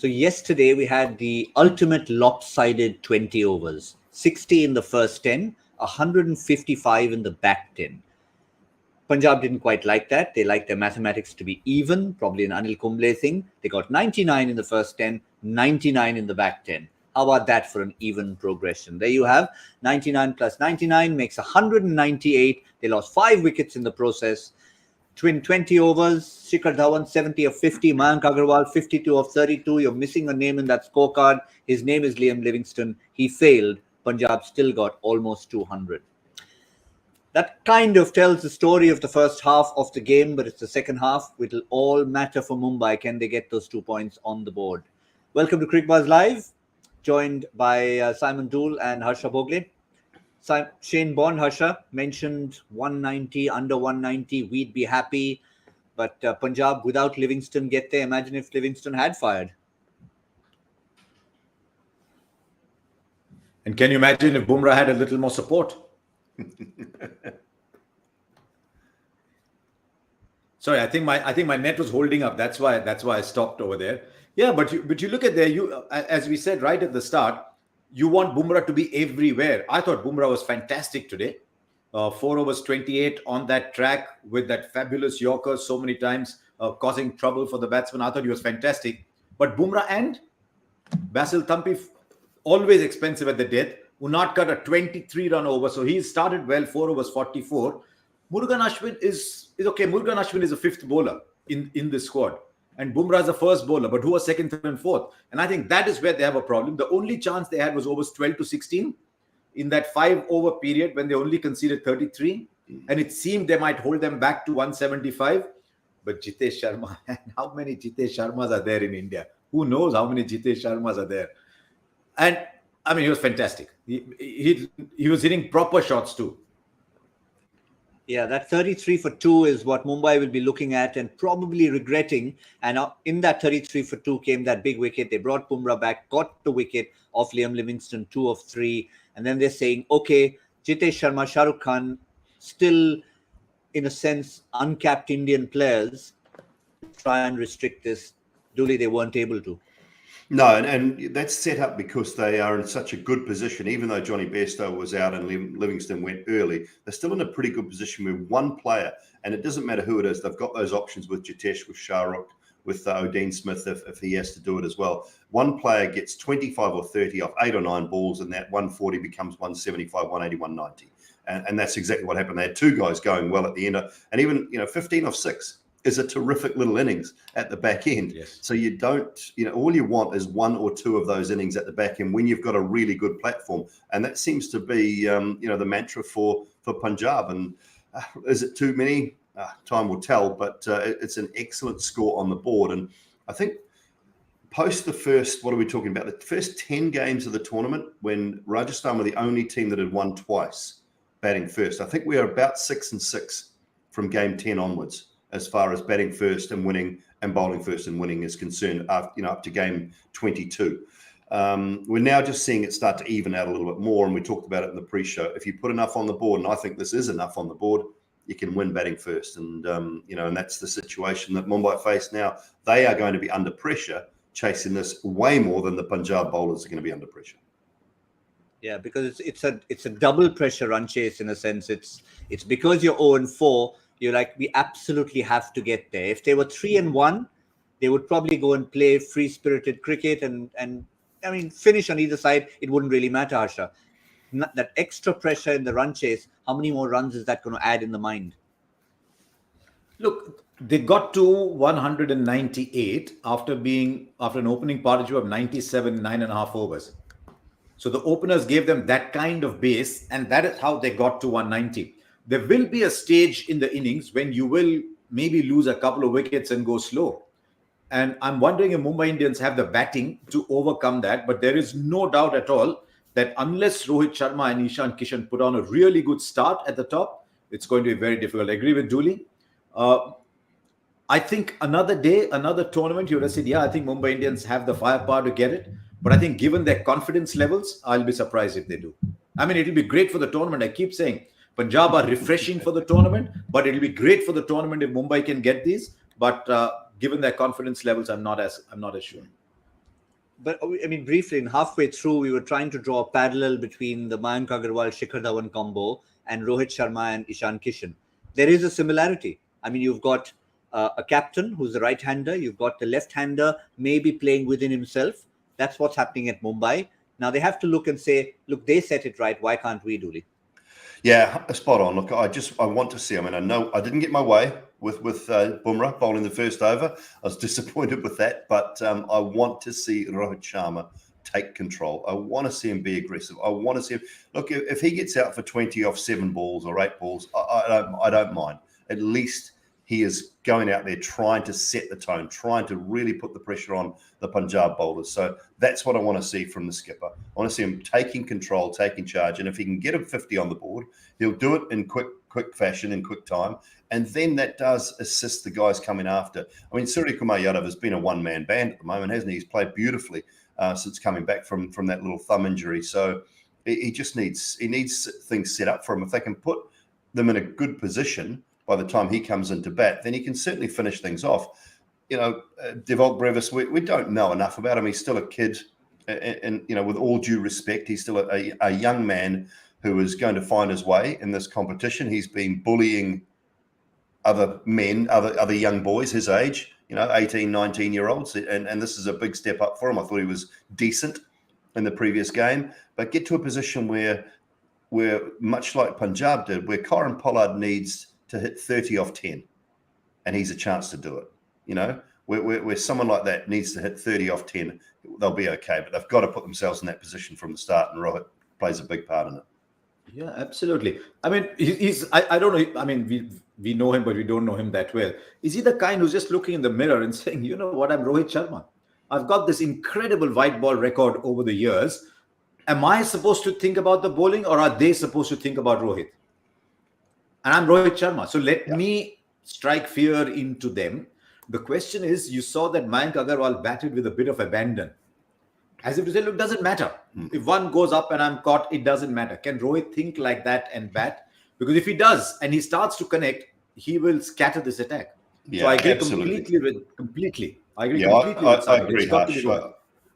So yesterday we had the ultimate lopsided 20 overs. 60 in the first 10, 155 in the back 10. Punjab didn't quite like that. They liked their mathematics to be even, probably an Anil Kumble thing. They got 99 in the first 10, 99 in the back 10. How about that for an even progression? There you have 99 plus 99 makes 198. They lost 5 wickets in the process. 20 overs, Shikhar Dhawan 70 of 50, Mayank Agarwal 52 of 32. You're missing a name in that scorecard. His name is Liam Livingstone. He failed. Punjab still got almost 200. That kind of tells the story of the first half of the game, but it's the second half. It'll all matter for Mumbai. Can they get those 2 points on the board? Welcome to Cricbuzz Live, joined by Simon Doull and Harsha Bhogle. Shane Bond, Harsha, mentioned 190, under 190, we'd be happy. But Punjab, without Livingstone, get there. Imagine if Livingstone had fired. And can you imagine if Bumrah had a little more support? Sorry, I think my net was holding up. That's why I stopped over there. Yeah, but you look at there. As we said right at the start, you want Bumrah to be everywhere. I thought Bumrah was fantastic today. 4 overs 28 on that track with that fabulous Yorker so many times, causing trouble for the batsman. I thought he was fantastic. But Bumrah and Basil Thampi, always expensive at the death. Unadkat a 23-run over, so he started well. 4 overs 44. Murugan Ashwin is okay. Murugan Ashwin is a 5th bowler in this squad. And Bumrah is the first bowler, but who was 2nd, 3rd and 4th? And I think that is where they have a problem. The only chance they had was overs 12 to 16 in that 5-over period when they only conceded 33. And it seemed they might hold them back to 175. But Jitesh Sharma, how many Jitesh Sharmas are there in India? Who knows how many Jitesh Sharmas are there? And I mean, he was fantastic. He was hitting proper shots too. Yeah, that 33 for 2 is what Mumbai will be looking at and probably regretting. And in that 33 for 2 came that big wicket. They brought Bumrah back, got the wicket off Liam Livingstone, 2 of 3. And then they're saying, okay, Jitesh Sharma, Shah Rukh Khan, still, in a sense, uncapped Indian players, try and restrict this. Duly, they weren't able to. No, and that's set up because they are in such a good position. Even though Johnny Bairstow was out and Livingstone went early, they're still in a pretty good position with one player. And it doesn't matter who it is. They've got those options with Jitesh, with Shah Rukh, with O'Dean Smith if he has to do it as well. One player gets 25 or 30 off 8 or 9 balls, and that 140 becomes 175, 180, 190. And that's exactly what happened. They had 2 guys going well at the end. And even, 15 off 6 is a terrific little innings at the back end. Yes. So you don't, all you want is 1 or 2 of those innings at the back end when you've got a really good platform. And that seems to be, the mantra for Punjab. And is it too many? Time will tell, but it's an excellent score on the board. And I think post the first, what are we talking about? The first 10 games of the tournament, when Rajasthan were the only team that had won twice batting first. I think we are about 6-6 from game 10 onwards, as far as batting first and winning and bowling first and winning is concerned, up to game 22. We're now just seeing it start to even out a little bit more, and we talked about it in the pre-show. If you put enough on the board, and I think this is enough on the board, you can win batting first. And, and that's the situation that Mumbai face now. They are going to be under pressure, chasing this way more than the Punjab bowlers are going to be under pressure. Yeah, because it's a double pressure run chase in a sense. It's because you're 0-4, you're like, we absolutely have to get there. If they were 3-1, they would probably go and play free-spirited cricket and I mean, finish on either side. It wouldn't really matter, Harsha. That extra pressure in the run chase, how many more runs is that going to add in the mind? Look, they got to 198 after an opening partnership of 97, 9.5 overs. So the openers gave them that kind of base, and that is how they got to 190. There will be a stage in the innings when you will maybe lose a couple of wickets and go slow. And I'm wondering if Mumbai Indians have the batting to overcome that. But there is no doubt at all that unless Rohit Sharma and Ishan Kishan put on a really good start at the top, it's going to be very difficult. I agree with Dooley. I think another day, another tournament, you would have said, yeah, I think Mumbai Indians have the firepower to get it. But I think given their confidence levels, I'll be surprised if they do. I mean, it'll be great for the tournament. I keep saying Punjab are refreshing for the tournament, but it'll be great for the tournament if Mumbai can get these. But given their confidence levels, I'm not as sure. But I mean, briefly, in halfway through, we were trying to draw a parallel between the Mayank Agarwal Shikhar Dhawan combo and Rohit Sharma and Ishan Kishan. There is a similarity. I mean, you've got a captain who's a right-hander. You've got the left-hander maybe playing within himself. That's what's happening at Mumbai. Now they have to look and say, look, they set it right. Why can't we, Dooley? Yeah, spot on. Look, I want to see. I mean, I know I didn't get my way with Bumrah bowling the first over. I was disappointed with that, but I want to see Rohit Sharma take control. I want to see him be aggressive. I want to see him. Look, if he gets out for 20 off 7 balls or 8 balls, I don't mind. At least he is going out there trying to set the tone, trying to really put the pressure on the Punjab bowlers. So that's what I want to see from the skipper. I want to see him taking control, taking charge. And if he can get a 50 on the board, he'll do it in quick fashion, in quick time. And then that does assist the guys coming after. I mean, Surya Kumar Yadav has been a one-man band at the moment, hasn't he? He's played beautifully since coming back from that little thumb injury. So he just needs things set up for him. If they can put them in a good position by the time he comes into bat, then he can certainly finish things off. You know, Doull Brevis, we don't know enough about him. He's still a kid, and you know, with all due respect, he's still a young man who is going to find his way in this competition. He's been bullying other men, other young boys his age, you know, 18, 19-year-olds, and this is a big step up for him. I thought he was decent in the previous game, but get to a position where much like Punjab did, where Corin Pollard needs to hit 30 off 10, and he's a chance to do it. You know, where someone like that needs to hit 30 off 10, they'll be okay. But they've got to put themselves in that position from the start, and Rohit plays a big part in it. Yeah, absolutely. I mean, I don't know. I mean, we know him, but we don't know him that well. Is he the kind who's just looking in the mirror and saying, you know what, I'm Rohit Sharma. I've got this incredible white ball record over the years. Am I supposed to think about the bowling, or are they supposed to think about Rohit? And I'm Rohit Sharma. So let me strike fear into them. The question is, you saw that Mayank Agarwal batted with a bit of abandon. As if to say, look, doesn't matter. If one goes up and I'm caught, it doesn't matter. Can Rohit think like that and bat? Because if he does and he starts to connect, he will scatter this attack. Yeah, so I agree absolutely. completely. I agree Yeah, completely. I agree, Harsh.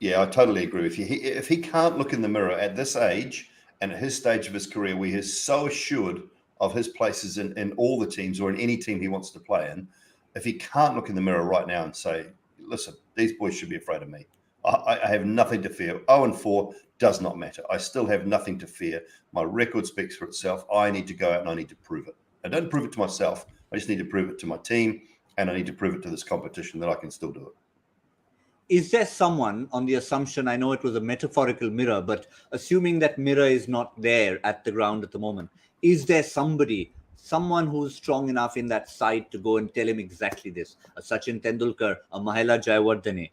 Yeah, I totally agree with you. If he can't look in the mirror at this age and at his stage of his career, where he's so assured of his places in all the teams or in any team he wants to play in, if he can't look in the mirror right now and say, listen, these boys should be afraid of me. I have nothing to fear. 0-4 does not matter. I still have nothing to fear. My record speaks for itself. I need to go out and I need to prove it. I don't prove it to myself. I just need to prove it to my team, and I need to prove it to this competition that I can still do it. Is there someone, on the assumption, I know it was a metaphorical mirror, but assuming that mirror is not there at the ground at the moment, is there someone who's strong enough in that side to go and tell him exactly this? A Sachin Tendulkar, a Mahela Jayawardene?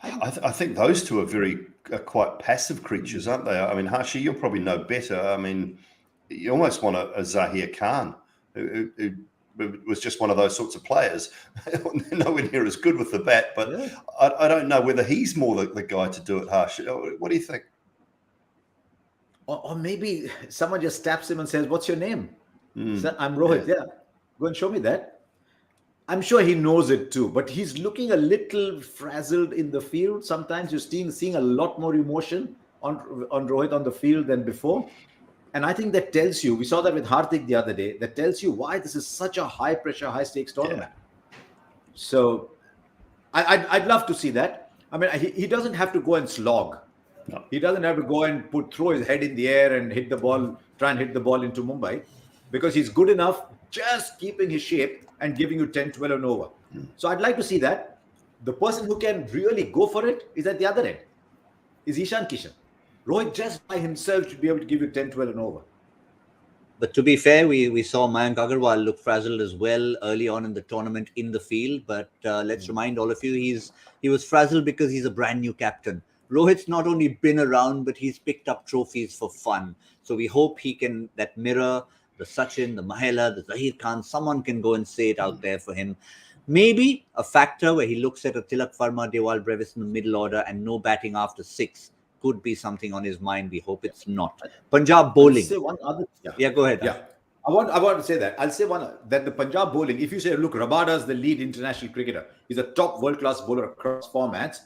I think those two are quite passive creatures, aren't they? I mean, Harsha, you'll probably know better. I mean, you almost want a Zahir Khan, who was just one of those sorts of players. Nowhere near as good with the bat, but yeah. I don't know whether he's more the guy to do it, Harsha. What do you think? Or maybe someone just taps him and says, what's your name? So, I'm Rohit. Yeah. Go and show me that. I'm sure he knows it too, but he's looking a little frazzled in the field. Sometimes you're seeing a lot more emotion on Rohit on the field than before. And I think that tells you, we saw that with Hardik the other day, that tells you why this is such a high pressure, high stakes tournament. Yeah. So I'd love to see that. I mean, he doesn't have to go and slog. No. He doesn't have to go and throw his head in the air and hit the ball, try and hit the ball into Mumbai, because he's good enough just keeping his shape and giving you 10, 12 and over. So I'd like to see that. The person who can really go for it is at the other end, is Ishan Kishan. Rohit just by himself should be able to give you 10, 12 and over. But to be fair, we saw Mayank Agarwal look frazzled as well early on in the tournament in the field. But let's remind all of you, he was frazzled because he's a brand new captain. Rohit's not only been around, but he's picked up trophies for fun. So we hope he can, that mirror, the Sachin, the Mahela, the Zahir Khan, someone can go and say it out there for him. Maybe a factor where he looks at a Tilak Verma, Doull Brevis in the middle order and no batting after 6 could be something on his mind. We hope it's not. Punjab bowling. Say one other. Yeah, go ahead. Yeah. I want to say that. I'll say that the Punjab bowling, if you say, look, Rabada's the lead international cricketer. He's a top world-class bowler across formats.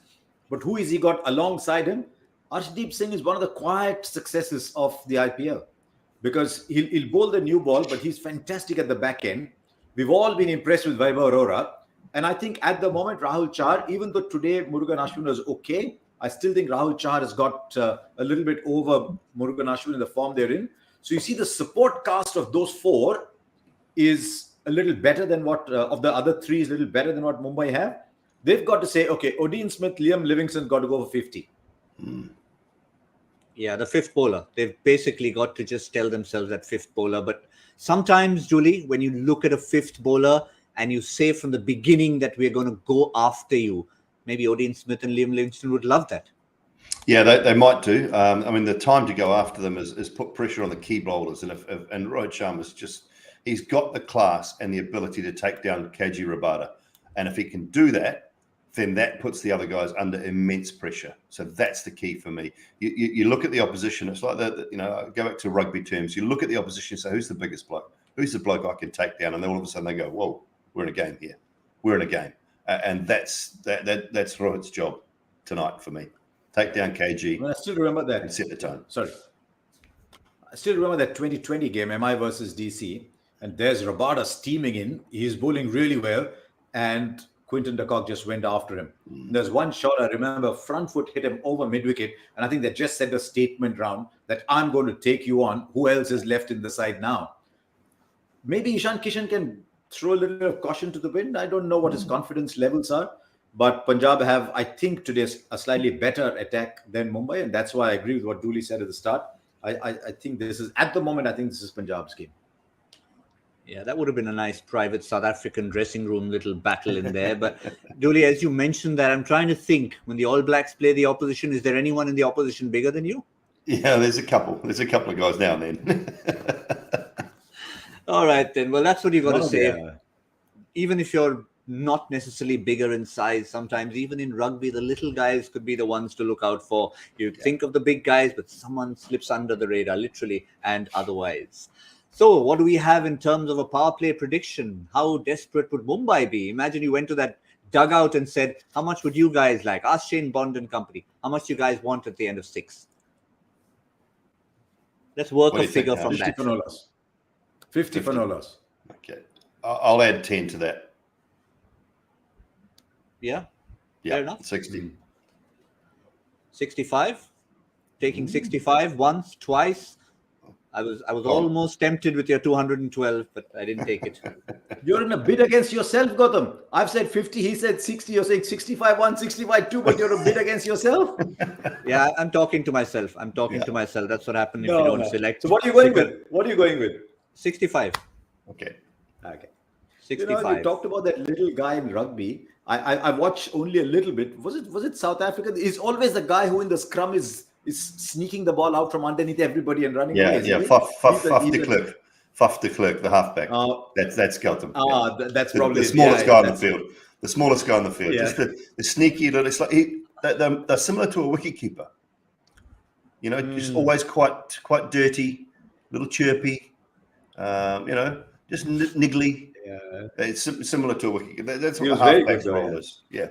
But who is he got alongside him? Arshdeep Singh is one of the quiet successes of the IPL because he'll bowl the new ball, but he's fantastic at the back end. We've all been impressed with Vaibhav Arora. And I think at the moment, Rahul Chahar, even though today Murugan Ashwin was okay, I still think Rahul Chahar has got a little bit over Murugan Ashwin in the form they're in. So you see the support cast of those four is a little better than what, of the other three is a little better than what Mumbai have. They've got to say, okay, Odean Smith, Liam Livingston got to go for 50. Yeah, the fifth bowler. They've basically got to just tell themselves that fifth bowler. But sometimes, Julie, when you look at a fifth bowler and you say from the beginning that we're going to go after you, maybe Odean Smith and Liam Livingston would love that. Yeah, they might do. I mean, the time to go after them is put pressure on the key bowlers. And Rohit Sharma's just, he's got the class and the ability to take down KG Rabada. And if he can do that, then that puts the other guys under immense pressure. So that's the key for me. You look at the opposition. It's like that, go back to rugby terms. You look at the opposition and say, who's the biggest bloke? Who's the bloke I can take down? And then all of a sudden they go, whoa, we're in a game here. We're in a game. And that's Rohit's job tonight for me. Take down KG. Well, I still remember that. And set the tone. Sorry. I still remember that 2020 game, MI versus DC. And there's Rabada steaming in. He's bowling really well. And Quinton de Kock just went after him. There's one shot I remember, front foot hit him over mid-wicket, and I think they just sent a statement round that I'm going to take you on. Who else is left in the side now? Maybe Ishan Kishan can throw a little bit of caution to the wind. I don't know what his confidence levels are, but Punjab have, I think, today a slightly better attack than Mumbai, and that's why I agree with what Dooley said at the start. I think this is, at the moment, I think this is Punjab's game. Yeah, that would have been a nice private South African dressing room little battle in there. But Dooley, as you mentioned that, I'm trying to think, when the All Blacks play the opposition, is there anyone in the opposition bigger than you? Yeah, there's a couple. There's a couple of guys now and then. All right, then. Well, that's what you've got to say. Yeah. Even if you're not necessarily bigger in size, sometimes even in rugby, the little guys could be the ones to look out for. You think of the big guys, but someone slips under the radar, literally and otherwise. So what do we have in terms of a power play prediction? How desperate would Mumbai be? Imagine you went to that dugout and said, how much would you guys like? Ask Shane Bond and company. How much do you guys want at the end of 6? Let's work a figure from 50 that. for no loss. 50 for no loss. Okay. I'll add 10 to that. Yeah? Yeah, Fair enough. 60. 65? Taking 65 once, twice? I was almost tempted with your 212, but I didn't take it. You're in a bid against yourself, Gautam. I've said 50, he said 60. You're saying 65 1, 65 2, but you're a bid against yourself? Yeah, I'm talking to myself. To myself. That's what happens if you don't select. So what are you going with? What are you going with? 65. Okay. 65. You talked about that little guy in rugby. I watched only a little bit. Was it South Africa? He's always the guy who in the scrum is sneaking the ball out from underneath everybody and running away. Faf de Klerk, the halfback. That's Gautam. That's probably the smallest guy on the field. The smallest guy on the field. Yeah. Just the sneaky little. It's like they're similar to a wicketkeeper. Just always quite dirty, little chirpy. Just niggly. Yeah. It's simimer to a wicketkeeper. That's what He the was very halfback's good, though, role is. Yeah.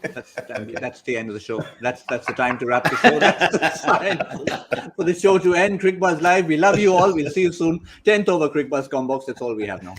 That's the end of the show. That's the time to wrap the show. That's the time for the show to end. Cricbuzz Live. We love you all. We'll see you soon. 10th over Cricbuzz Combox. That's all we have now.